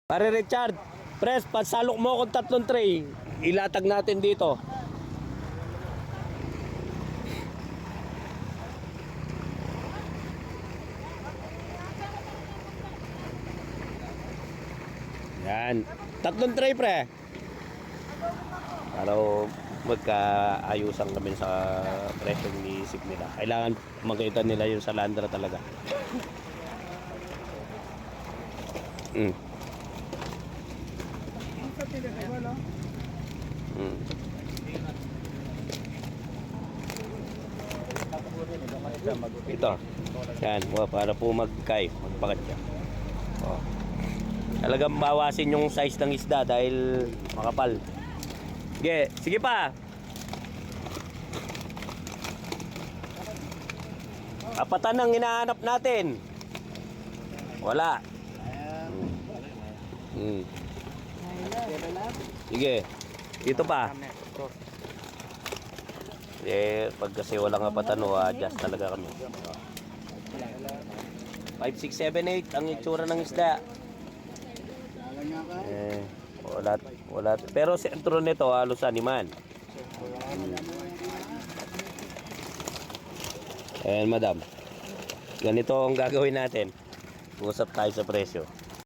Pare Richard, press, pansalok mo akong 3 tray. Ilatag natin dito. Yan. 3 tray, pre. Para magkaayusan kami sa presyong iniisip nila. Kailangan makita nila yung sa Landra talaga. Ito. Yan, para po magpakat siya. Oh. Talagang bawasin yung size ng isda dahil makapal. Sige pa. Apatan ang hinahanap natin. Wala. Sige. Dito pa. Pag kasi walang apatan, adjust talaga kami. 5, 6, 7, 8 ang itsura ng isda. Wala. Pero sentro nito halos animan. Ayan, madam. Ganito ang gagawin natin. Usap tayo sa presyo.